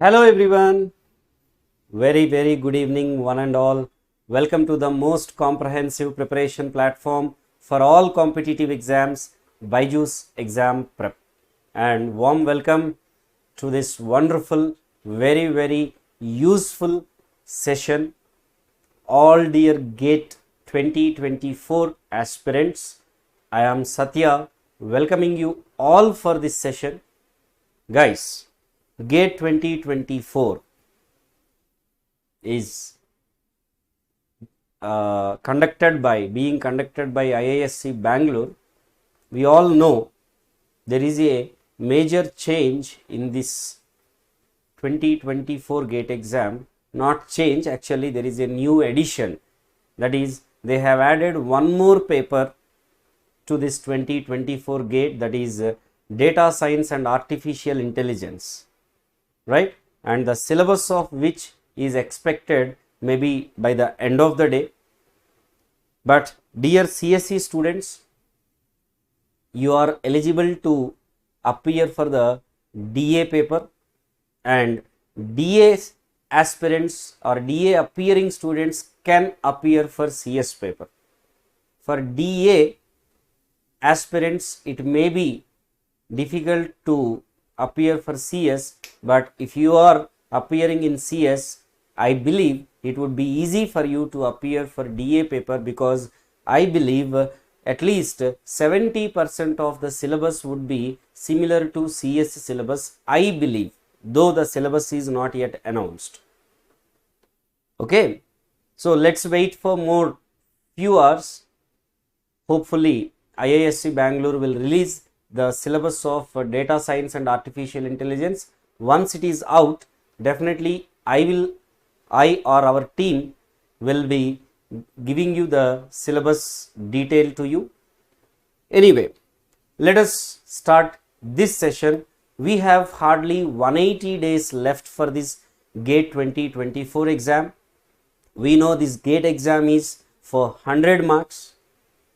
Hello everyone, very good evening one and all. Welcome to the most comprehensive preparation platform for all competitive exams, BYJU'S Exam Prep, and warm welcome to this wonderful, very useful session. All dear GATE 2024 aspirants, I am Satya welcoming you all for this session. Guys, GATE 2024 is being conducted by IISc Bangalore. We all know there is a major change in this 2024 GATE exam. Not change, actually there is a new addition, that is they have added one more paper to this 2024 GATE, that is data science and artificial intelligence, right? And the syllabus of which is expected maybe by the end of the day. But dear CSE students, you are eligible to appear for the DA paper, and DA aspirants or DA appearing students can appear for CS paper. For DA aspirants, it may be difficult to appear for CS, but if you are appearing in CS, I believe it would be easy for you to appear for DA paper, because I believe at least 70% of the syllabus would be similar to CS syllabus, I believe, though the syllabus is not yet announced. Okay, so let's wait for more few hours. Hopefully IISc Bangalore will release the syllabus of data science and artificial intelligence. Once it is out, definitely I or our team will be giving you the syllabus detail to you. Anyway, let us start this session. We have hardly 180 days left for this GATE 2024 exam. We know this GATE exam is for 100 marks,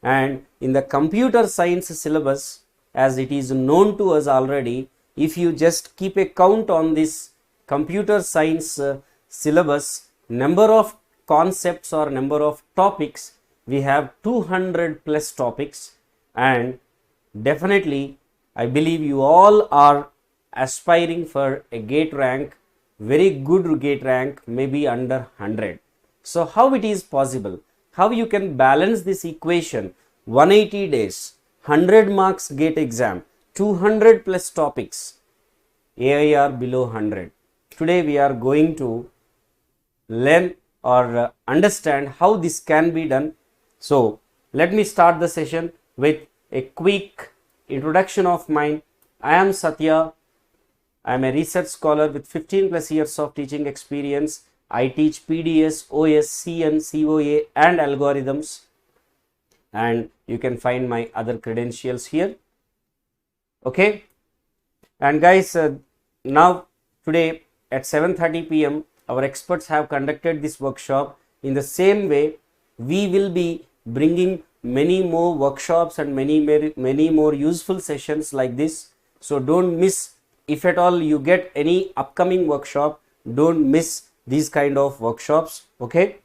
and in the computer science syllabus, as it is known to us already, if you just keep a count on this computer science syllabus, number of concepts or number of topics, we have 200 plus topics, and definitely I believe you all are aspiring for a GATE rank, very good GATE rank, maybe under 100. So how it is possible? How you can balance this equation? 180 days, 100 marks GATE exam, 200 plus topics, AIR below 100. Today we are going to learn or understand how this can be done. So let me start the session with a quick introduction of mine. I am Satya. I am a research scholar with 15 plus years of teaching experience. I teach PDS, OS, CN, COA and algorithms, and you can find my other credentials here. Okay, and guys, now today at 7:30 p.m. our experts have conducted this workshop. In the same way, we will be bringing many more workshops and many more useful sessions like this. So don't miss. If at all you get any upcoming workshop, don't miss these kind of workshops. Okay,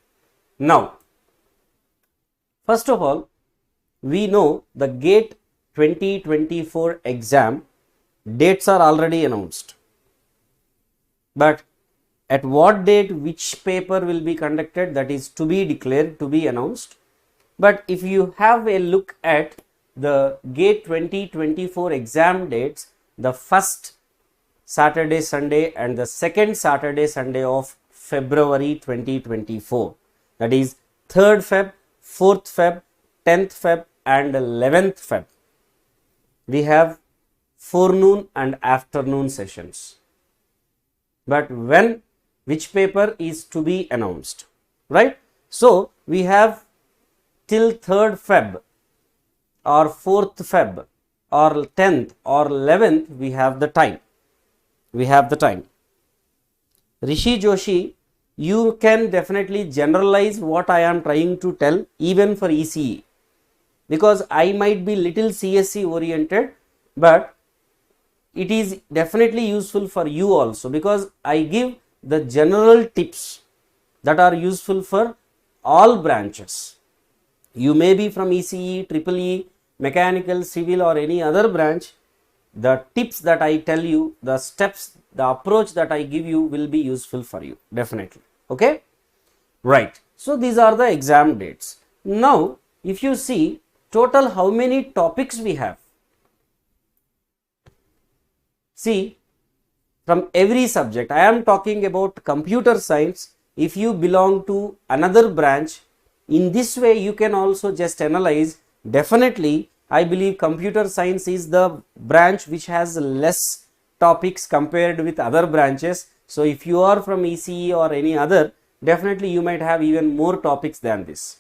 now first of all, we know the GATE 2024 exam dates are already announced, but at what date which paper will be conducted, that is to be declared, to be announced. But if you have a look at the GATE 2024 exam dates, the first Saturday Sunday and the second Saturday Sunday of February 2024, that is 3rd Feb, 4th Feb, 10th Feb and 11th Feb, we have forenoon and afternoon sessions. But when, which paper is to be announced, right? So we have till 3rd Feb or 4th Feb or 10th or 11th, we have the time. Rishi Joshi, you can definitely generalize what I am trying to tell even for ECE, because I might be little CSE oriented, but it is definitely useful for you also, because I give the general tips that are useful for all branches. You may be from ECE, Triple E, Mechanical, Civil or any other branch. The tips that I tell you, the steps, the approach that I give you will be useful for you, definitely. Okay, right. So these are the exam dates. Now, if you see total how many topics we have. See, from every subject, I am talking about computer science. If you belong to another branch, in this way you can also just analyze. Definitely, I believe computer science is the branch which has less topics compared with other branches. So if you are from ECE or any other, definitely you might have even more topics than this.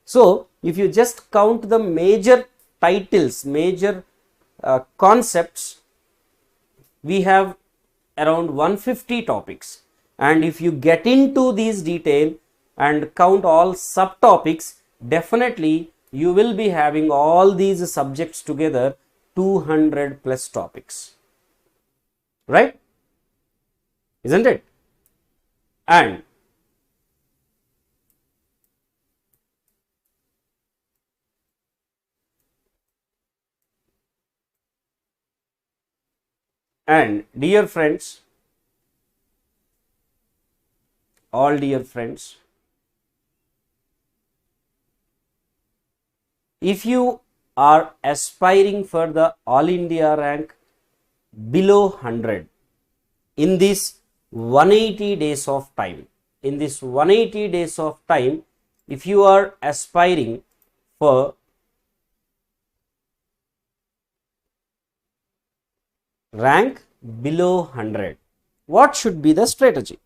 So if you just count the major titles, major concepts, we have around 150 topics, and if you get into these detail and count all subtopics, definitely you will be having all these subjects together 200 plus topics, right? Isn't it? And dear friends, all dear friends, if you are aspiring for the All India rank below 100 in this 180 days of time, if you are aspiring for rank below 100, what should be the strategy?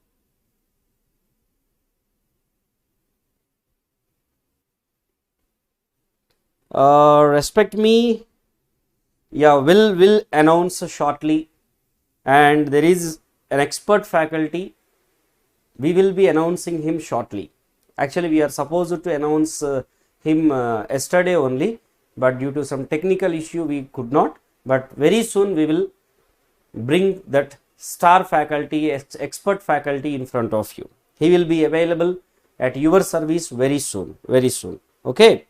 Respect me, yeah, will announce shortly, and there is an expert faculty. We will be announcing him shortly. Actually, we are supposed to announce him yesterday only, but due to some technical issue we could not. But very soon we will bring that star faculty, expert faculty in front of you. He will be available at your service very soon, very soon. Okay.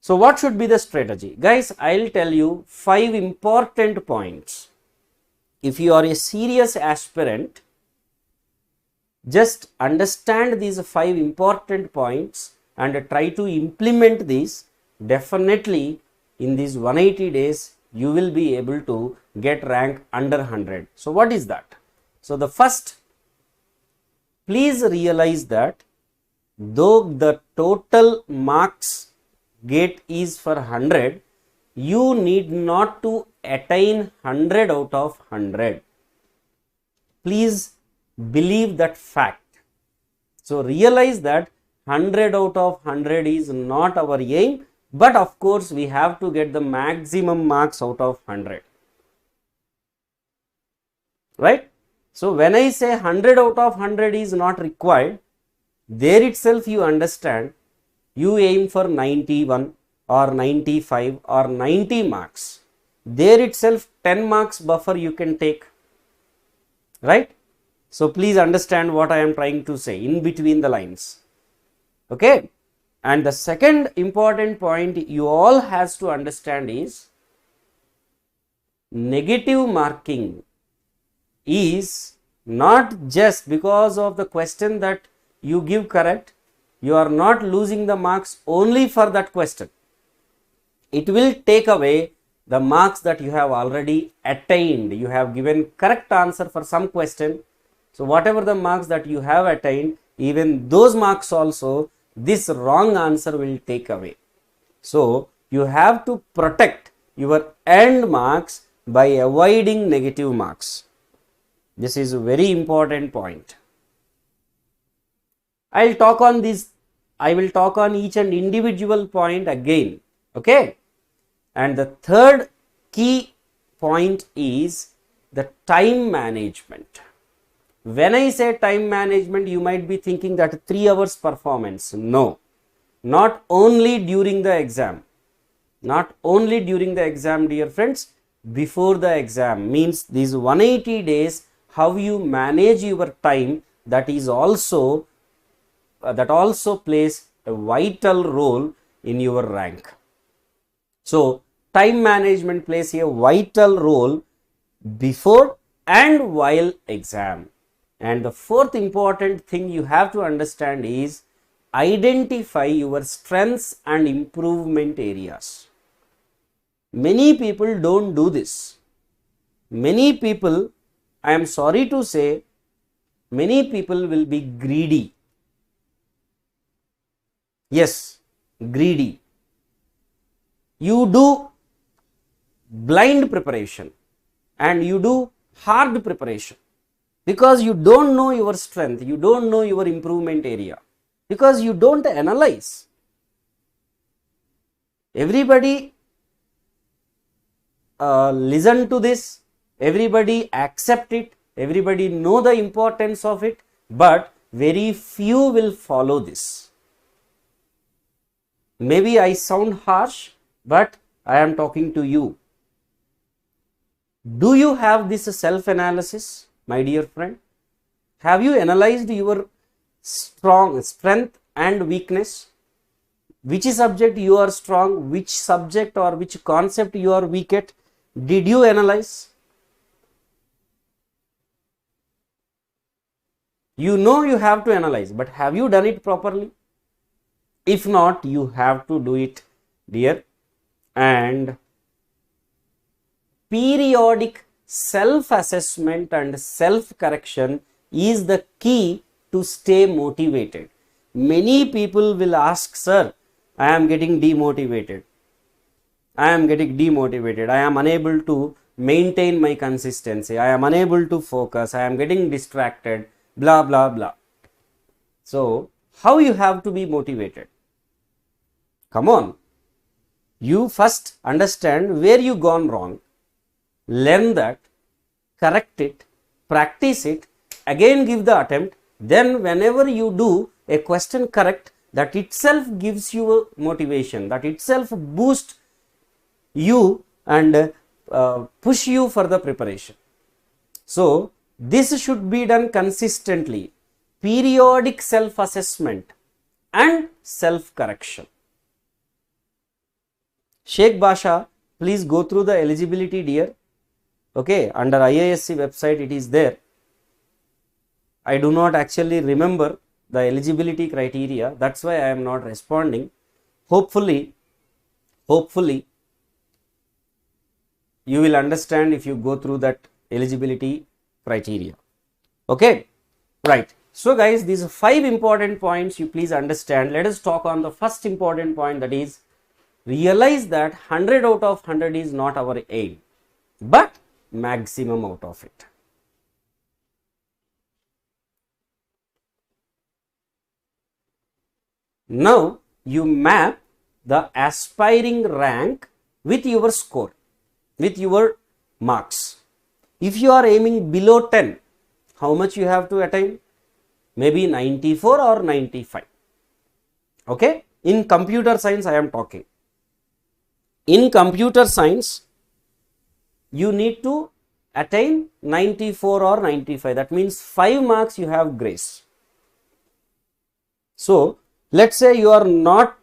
So what should be the strategy? Guys, I'll tell you 5 important points. If you are a serious aspirant, just understand these 5 important points and try to implement these. Definitely in these 180 days, you will be able to get rank under 100. So what is that? So the first, please realize that though the total marks gate is for 100, you need not to attain 100 out of 100. Please believe that fact. So realize that 100 out of 100 is not our aim, but of course we have to get the maximum marks out of 100, right? So when I say 100 out of 100 is not required, there itself you understand you aim for 91 or 95 or 90 marks. There itself 10 marks buffer you can take, right? So please understand what I am trying to say in between the lines. Okay. And the second important point you all has to understand is negative marking is not just because of the question that you give correct. You are not losing the marks only for that question. It will take away the marks that you have already attained. You have given correct answer for some question. So whatever the marks that you have attained, even those marks also, this wrong answer will take away. So you have to protect your end marks by avoiding negative marks. This is a very important point. I will talk on each and individual point again. Okay. And the third key point is the time management. When I say time management, you might be thinking that 3 hours performance. No, not only during the exam. Not only during the exam, dear friends, before the exam, means these 180 days, how you manage your time, that is also that also plays a vital role in your rank. So time management plays a vital role before and while exam. And the fourth important thing you have to understand is identify your strengths and improvement areas. Many people don't do this. Many people, I am sorry to say, many people will be greedy. Yes, greedy. You do blind preparation and you do hard preparation because you don't know your strength, you don't know your improvement area, because you don't analyze. Everybody listen to this, everybody accept it, everybody know the importance of it, but very few will follow this. Maybe I sound harsh, but I am talking to you. Do you have this self-analysis, my dear friend? Have you analyzed your strength and weakness? Which subject you are strong, which subject or which concept you are weak at? Did you analyze? You know you have to analyze, but have you done it properly? If not, you have to do it, dear. And periodic self-assessment and self-correction is the key to stay motivated. Many people will ask, sir, I am getting demotivated. I am getting demotivated. I am unable to maintain my consistency. I am unable to focus. I am getting distracted, blah, blah, blah. So, how you have to be motivated? Come on. You first understand where you gone wrong. Learn that, correct it, practice it, again give the attempt. Then whenever you do a question correct, that itself gives you motivation, that itself boosts you and push you for the preparation. So this should be done consistently. Periodic self-assessment and self-correction. Sheikh Basha, please go through the eligibility, dear. Okay, under IISc website it is there. I do not actually remember the eligibility criteria, that's why I am not responding. Hopefully you will understand if you go through that eligibility criteria. Okay, right. So guys, these are 5 important points you please understand. Let us talk on the first important point, that is realize that 100 out of 100 is not our aim, but maximum out of it. Now you map the aspiring rank with your score, with your marks. If you are aiming below 10, how much you have to attain? Maybe 94 or 95. Okay, in computer science I am talking. In computer science, you need to attain 94 or 95. That means 5 marks you have grace. So let's say you are not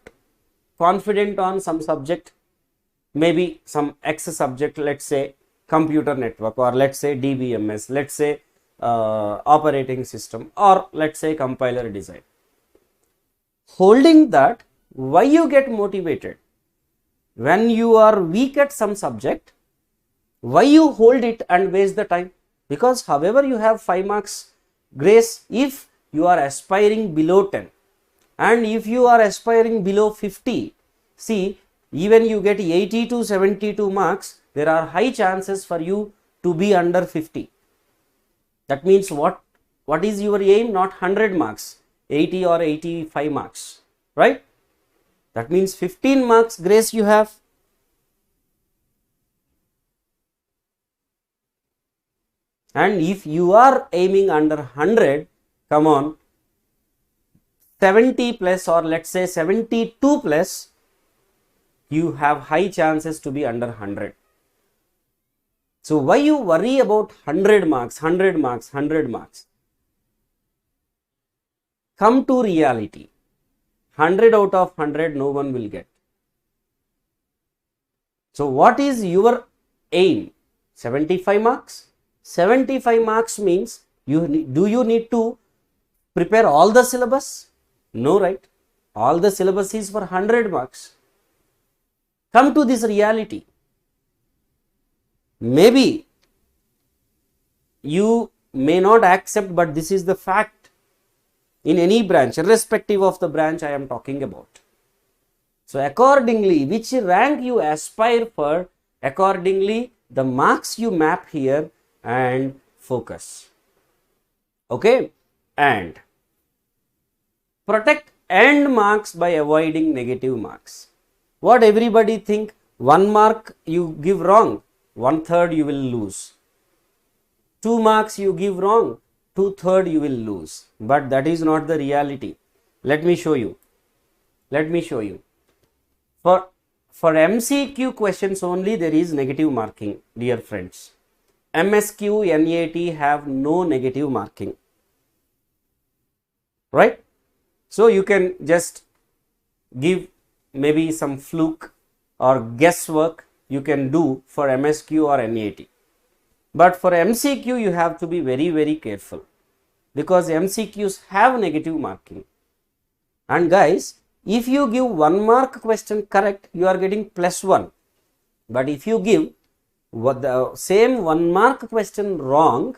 confident on some subject, maybe some X subject, let's say computer network, or let's say DBMS, let's say operating system, or let's say compiler design. Holding that, why you get motivated? When you are weak at some subject, why you hold it and waste the time? Because however you have 5 marks grace if you are aspiring below 10, and if you are aspiring below 50, see, even you get 80 to 72 marks, there are high chances for you to be under 50. That means what is your aim? Not 100 marks, 80 or 85 marks, right? That means 15 marks grace you have. And if you are aiming under 100, come on, 70 plus, or let's say 72 plus, you have high chances to be under 100. So why you worry about 100 marks, 100 marks, 100 marks? Come to reality. 100 out of 100 no one will get. So what is your aim? 75 marks? 75 marks means do you need to prepare all the syllabus? No, right? All the syllabus is for 100 marks. Come to this reality. Maybe you may not accept, but this is the fact in any branch, irrespective of the branch I am talking about. So accordingly, which rank you aspire for, accordingly the marks you map here and focus. Okay, and protect end marks by avoiding negative marks. What everybody think? 1 mark you give wrong, 1/3 you will lose. 2 marks you give wrong, 2/3 you will lose. But that is not the reality. Let me show you. Let me show you. For MCQ questions only there is negative marking, dear friends. MSQ, NAT have no negative marking. Right? So you can just give maybe some fluke or guesswork you can do for MSQ or NAT. But for MCQ you have to be very, very careful, because MCQs have negative marking. And guys, if you give 1 mark question correct, you are getting +1. But if you give the same 1 mark question wrong,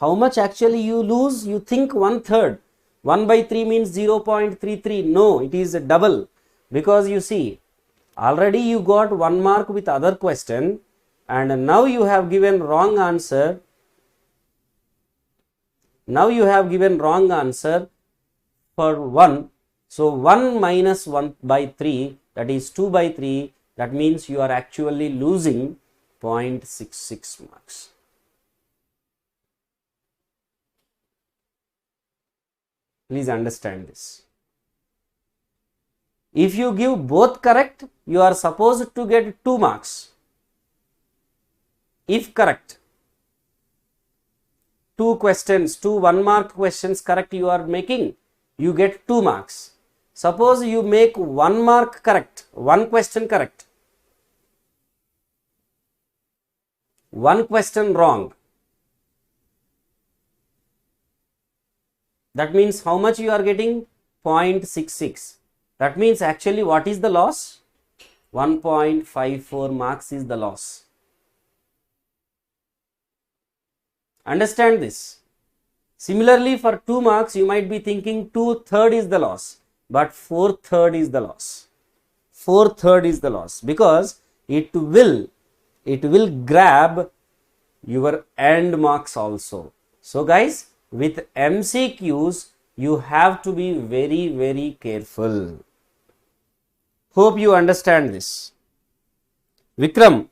how much actually you lose? You think 1/3. 1/3 means 0.33. No, it is a double, because you see, already you got 1 mark with other question, and now you have given wrong answer. Now you have given wrong answer for 1. So 1 minus 1/3, that is 2/3. That means you are actually losing 0.66 marks. Please understand this. If you give both correct, you are supposed to get 2 marks. If correct, 2 questions, 2 1 mark questions correct you are making, you get 2 marks. Suppose you make 1 mark correct, 1 question correct, 1 question wrong. That means how much you are getting? 0.66. That means actually what is the loss? 1.54 marks is the loss. Understand this. Similarly, for 2 marks, you might be thinking 2/3 is the loss, but 4/3 is the loss. 4/3 is the loss, because it will grab your end marks also. So guys, with MCQs, you have to be very, very careful. Hope you understand this. Vikram,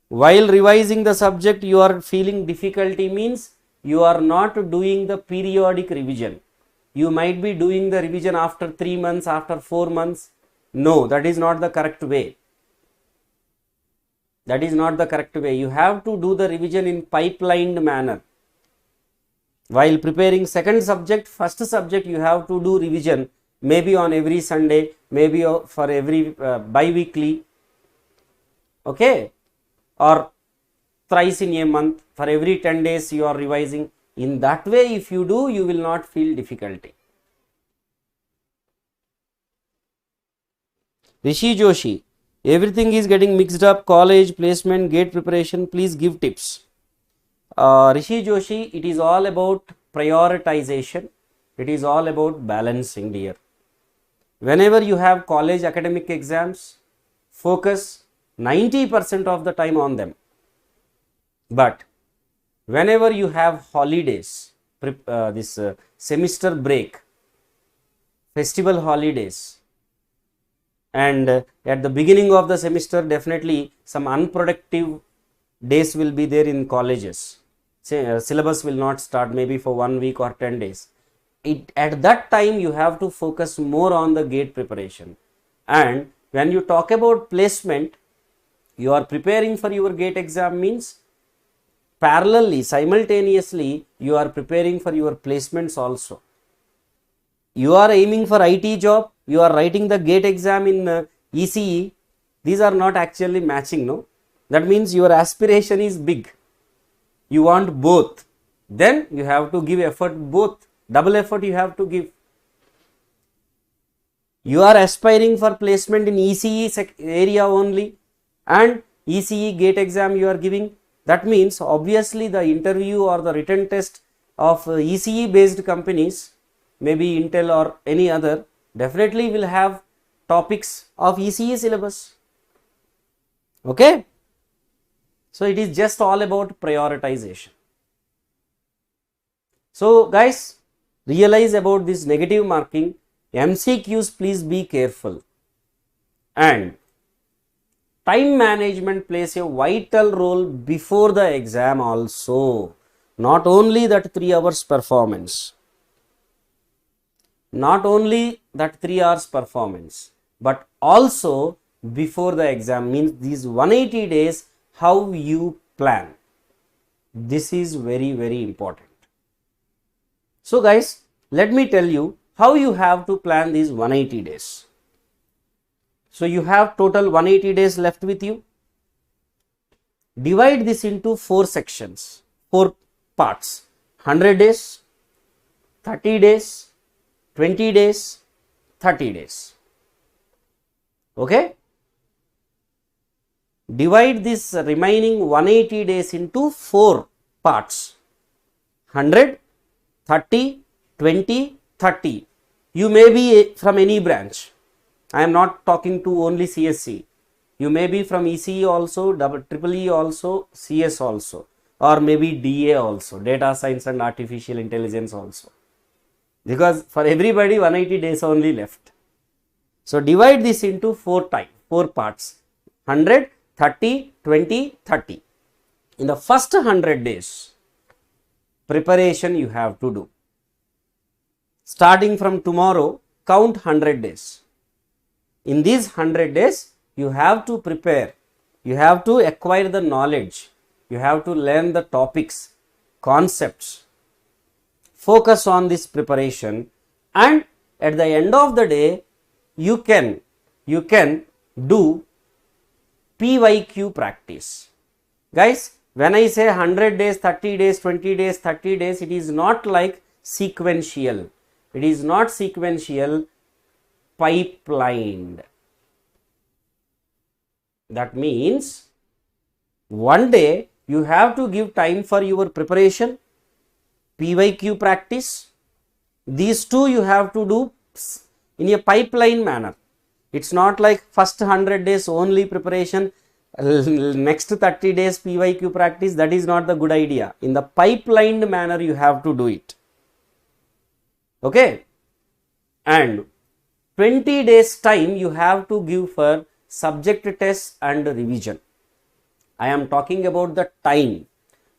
while revising the subject, you are feeling difficulty means you are not doing the periodic revision. You might be doing the revision after 3 months, after 4 months. No, that is not the correct way. That is not the correct way. You have to do the revision in pipelined manner. While preparing second subject, first subject, you have to do revision maybe on every Sunday, maybe for every bi-weekly, okay, or thrice in a month. For every 10 days you are revising. In that way, if you do, you will not feel difficulty. Rishi Joshi, everything is getting mixed up, college, placement, gate preparation, please give tips. Rishi Joshi, it is all about prioritization. It is all about balancing, dear. Whenever you have college academic exams, focus 90% of the time on them. But whenever you have holidays, this semester break, festival holidays, and at the beginning of the semester, definitely some unproductive days will be there in colleges. Syllabus will not start maybe for 1 week or 10 days. At that time, you have to focus more on the gate preparation, and when you talk about placement, you are preparing for your GATE exam means parallelly, simultaneously, you are preparing for your placements also. You are aiming for IT job, you are writing the GATE exam in ECE. These are not actually matching, no? That means your aspiration is big. You want both. Then you have to give effort both. Double effort you have to give. You are aspiring for placement in ECE area only and ECE GATE exam you are giving. That means obviously the interview or the written test of ECE based companies, maybe Intel or any other, definitely will have topics of ECE syllabus. Okay. So it is just all about prioritization. So guys, realize about this negative marking. MCQs, please be careful. And time management plays a vital role before the exam also. Not only that 3 hours performance. Not only that 3 hours performance, but also before the exam, means these 180 days, how you plan. This is very, very important. So guys, let me tell you how you have to plan these 180 days. So you have total 180 days left with you. Divide this into 4 sections, 4 parts. 100 days, 30 days, 20 days, 30 days. Okay. Divide this remaining 180 days into 4 parts. 100, 30, 20, 30. You may be from any branch. I am not talking to only CSC. You may be from ECE also, EEE also, CS also, or maybe DA also, Data Science and Artificial Intelligence also. Because for everybody 180 days only left. So divide this into 4 parts. 100, 30, 20, 30. In the first 100 days, preparation you have to do. Starting from tomorrow, count 100 days. In these 100 days, you have to prepare. You have to acquire the knowledge. You have to learn the topics, concepts. Focus on this preparation, and at the end of the day, you can do PYQ practice. Guys, when I say 100 days, 30 days, 20 days, 30 days, it is not like sequential. It is not sequential, pipelined. That means one day you have to give time for your preparation, PYQ practice. These two you have to do in a pipeline manner. It's not like first 100 days only preparation, next 30 days PYQ practice. That is not the good idea. In the pipelined manner you have to do it. Okay. And 20 days time you have to give for subject test and revision. I am talking about the time.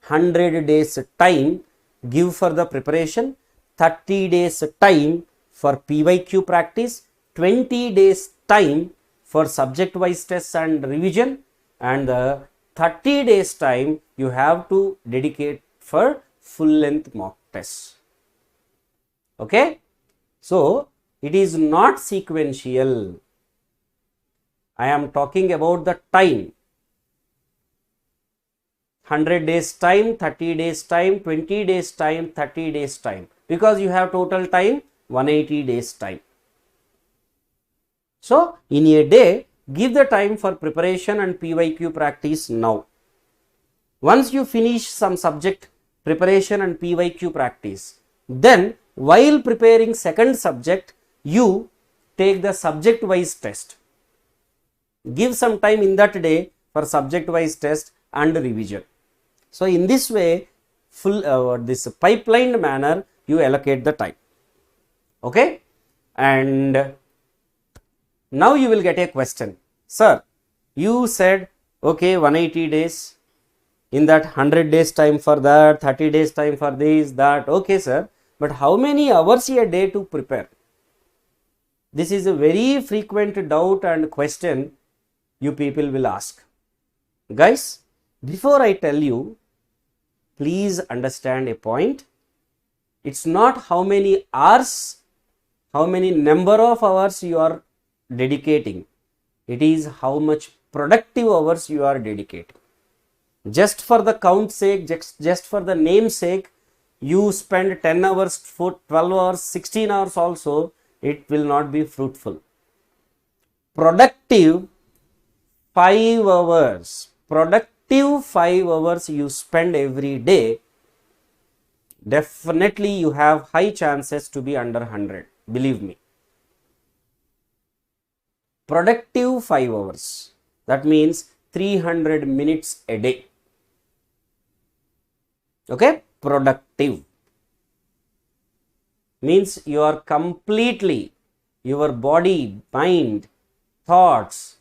100 days time give for the preparation, 30 days time for PYQ practice, 20 days time for subject wise tests and revision, and the 30 days time you have to dedicate for full length mock tests. Okay. So it is not sequential. I am talking about the time. 100 days time, 30 days time, 20 days time, 30 days time. Because you have total time 180 days time. So in a day, give the time for preparation and PYQ practice now. Once you finish some subject preparation and PYQ practice, then while preparing second subject, you take the subject wise test. Give some time in that day for subject wise test and revision. So in this way, this pipelined manner, you allocate the time. Okay. And now you will get a question. Sir, you said, okay, 180 days, in that 100 days time for that, 30 days time for this, that. Okay, sir. But how many hours a day to prepare? This is a very frequent doubt and question you people will ask. Guys, before I tell you, please understand a point. It's not how many hours, how many number of hours you are dedicating. It is how much productive hours you are dedicating. Just for the count sake, just for the name sake, you spend 10 hours, 12 hours, 16 hours also, it will not be fruitful. Productive 5 hours, productive 5 hours you spend every day, definitely you have high chances to be under 100. Believe me. Productive 5 hours. That means 300 minutes a day. Okay? Productive. Means you are completely, your body, mind, thoughts,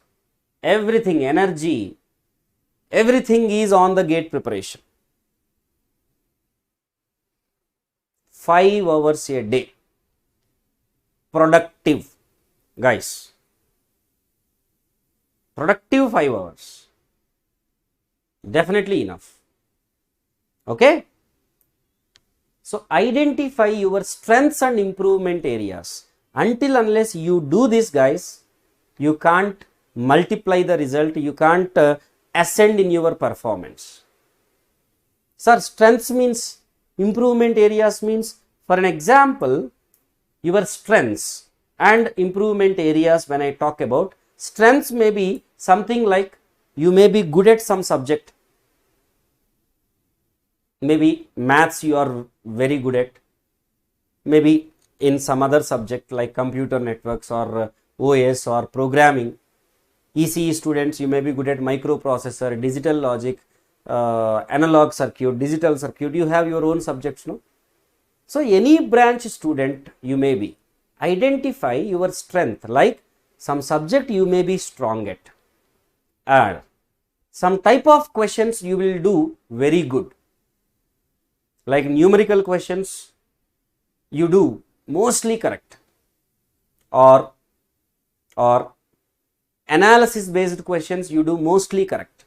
everything, energy, everything is on the gate preparation. 5 hours a day. Productive, guys. Productive 5 hours. Definitely enough. Okay? So, identify your strengths and improvement areas. Until unless you do this, guys, you can't multiply the result, you can't ascend in your performance. Sir, strengths means, improvement areas means, for an example, your strengths and improvement areas. When I talk about strengths, may be something like you may be good at some subject, maybe maths you are very good at, maybe in some other subject like computer networks or OS or programming. ECE students, you may be good at microprocessor, digital logic, analog circuit, digital circuit. You have your own subjects, no? So, any branch student you may be, identify your strength, like some subject you may be strong at, and some type of questions you will do very good, like numerical questions you do mostly correct, or analysis based questions you do mostly correct,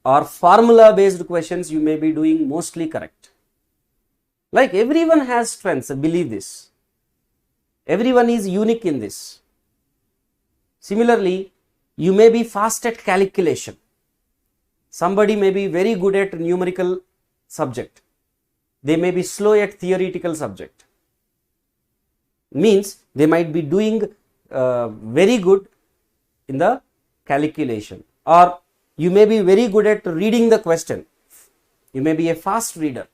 or formula based questions you may be doing mostly correct. Like everyone has strengths, believe this. Everyone is unique in this. Similarly, you may be fast at calculation. Somebody may be very good at numerical subject. They may be slow at theoretical subject. Means they might be doing very good in the calculation, or you may be very good at reading the question. You may be a fast reader,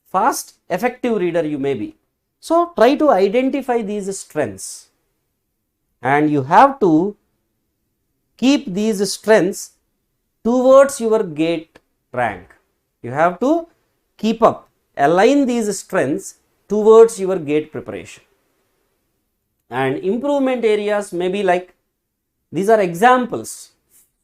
fast effective reader you may be. So, try to identify these strengths, and you have to keep these strengths towards your gate rank. You have to keep up, align these strengths towards your gate preparation. And improvement areas may be like, these are examples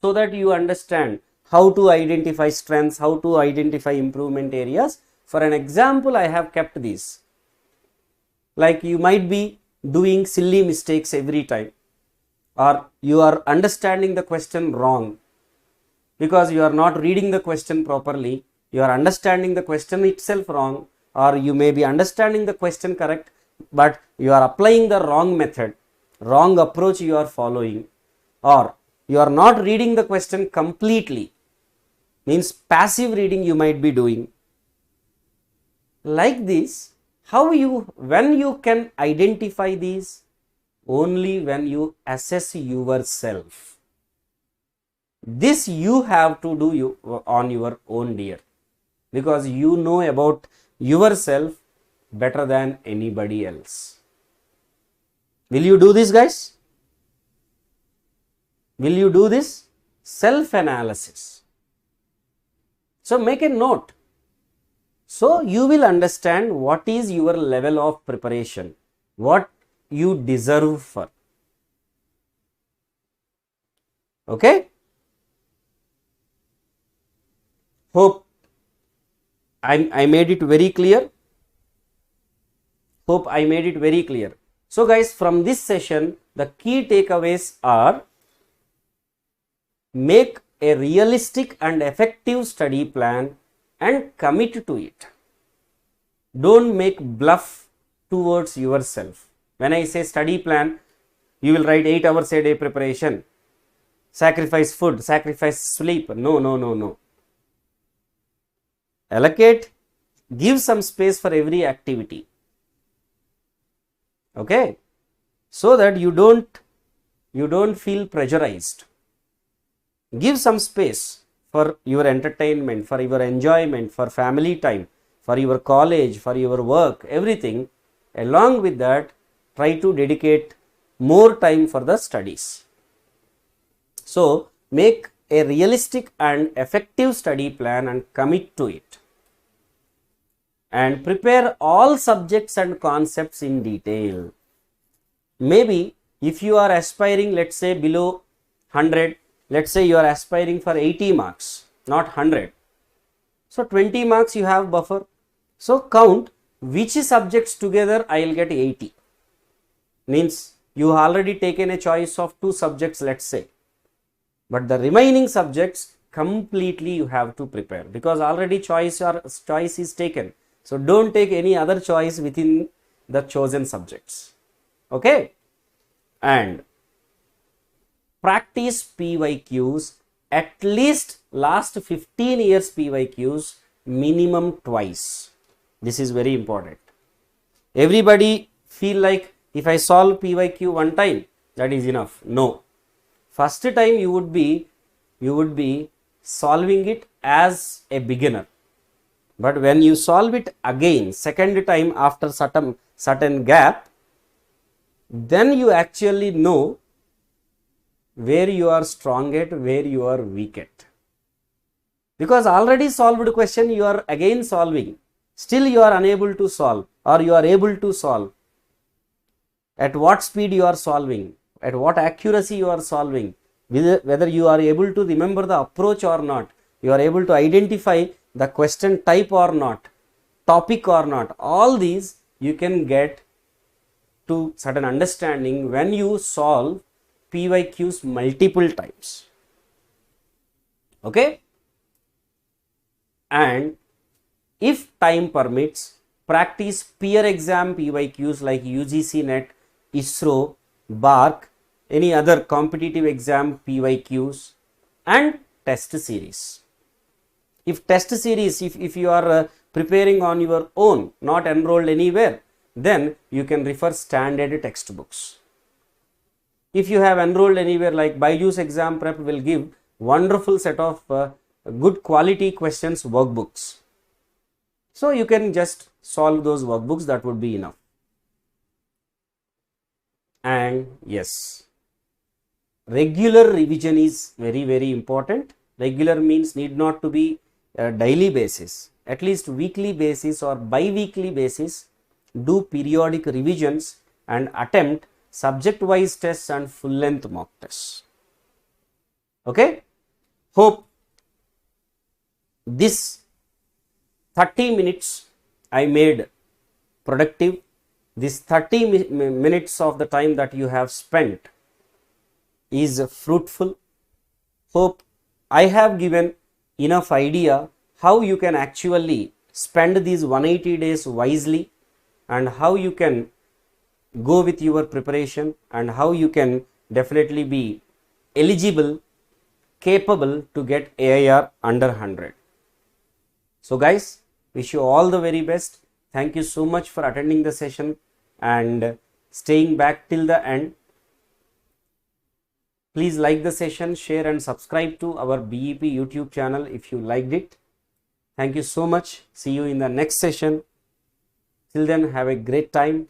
so that you understand how to identify strengths, how to identify improvement areas. For an example, I have kept these. Like you might be doing silly mistakes every time, or you are understanding the question wrong because you are not reading the question properly. You are understanding the question itself wrong, or you may be understanding the question correct, but you are applying the wrong method, wrong approach you are following, or you are not reading the question completely, means passive reading you might be doing. Like this, when you can identify these? Only when you assess yourself. This you have to do on your own, dear, because you know about yourself better than anybody else. Will you do this, guys? Will you do this? Self-analysis. So, make a note. So, you will understand what is your level of preparation, what you deserve for. Okay? Hope I made it very clear. Hope I made it very clear. So guys, from this session, the key takeaways are: make a realistic and effective study plan and commit to it. Don't make bluff towards yourself. When I say study plan, you will write 8 hours a day preparation, sacrifice food, sacrifice sleep. No, no, no, no. Allocate, give some space for every activity. Okay, so that you don't feel pressurized. Give some space for your entertainment, for your enjoyment, for family time, for your college, for your work, everything. Along with that, try to dedicate more time for the studies. So make a realistic and effective study plan and commit to it. And prepare all subjects and concepts in detail. Maybe if you are aspiring, let's say below 100, let's say you are aspiring for 80 marks, not 100. So 20 marks you have buffer. So count which subjects together I will get 80. Means you already taken a choice of 2 subjects, let's say. But the remaining subjects completely you have to prepare, because already choice is taken. So don't take any other choice within the chosen subjects. Okay, and practice PYQs, at least last 15 years PYQs minimum twice. This is very important. Everybody feel like if I solve PYQ one time, that is enough. No. First time you would be solving it as a beginner. But when you solve it again, second time after certain gap, then you actually know where you are strong at, where you are weak at. Because already solved question you are again solving, still you are unable to solve, or you are able to solve. At what speed you are solving, at what accuracy you are solving, whether you are able to remember the approach or not, you are able to identify the question type or not, topic or not. All these you can get to certain understanding when you solve PYQs multiple times. Okay, and if time permits, practice peer exam PYQs like UGC NET, ISRO, BARC, any other competitive exam PYQs, and test series. If test series, if you are preparing on your own, not enrolled anywhere, then you can refer standard textbooks. If you have enrolled anywhere, like BYJU'S exam prep will give wonderful set of good quality questions workbooks. So you can just solve those workbooks, that would be enough. And yes, regular revision is very, very important. Regular means need not to be a daily basis, at least weekly basis or bi-weekly basis. Do periodic revisions and attempt subject wise tests and full length mock tests. Okay, hope this 30 minutes I made productive. This 30 minutes of the time that you have spent is fruitful. Hope I have given enough idea how you can actually spend these 180 days wisely, and how you can go with your preparation, and how you can definitely be eligible, capable to get AIR under 100. So guys, wish you all the very best. Thank you so much for attending the session and staying back till the end. Please like the session, share and subscribe to our BEP YouTube channel if you liked it. Thank you so much. See you in the next session. Till then, have a great time.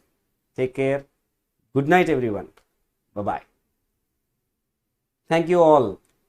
Take care. Good night, everyone. Bye-bye. Thank you all.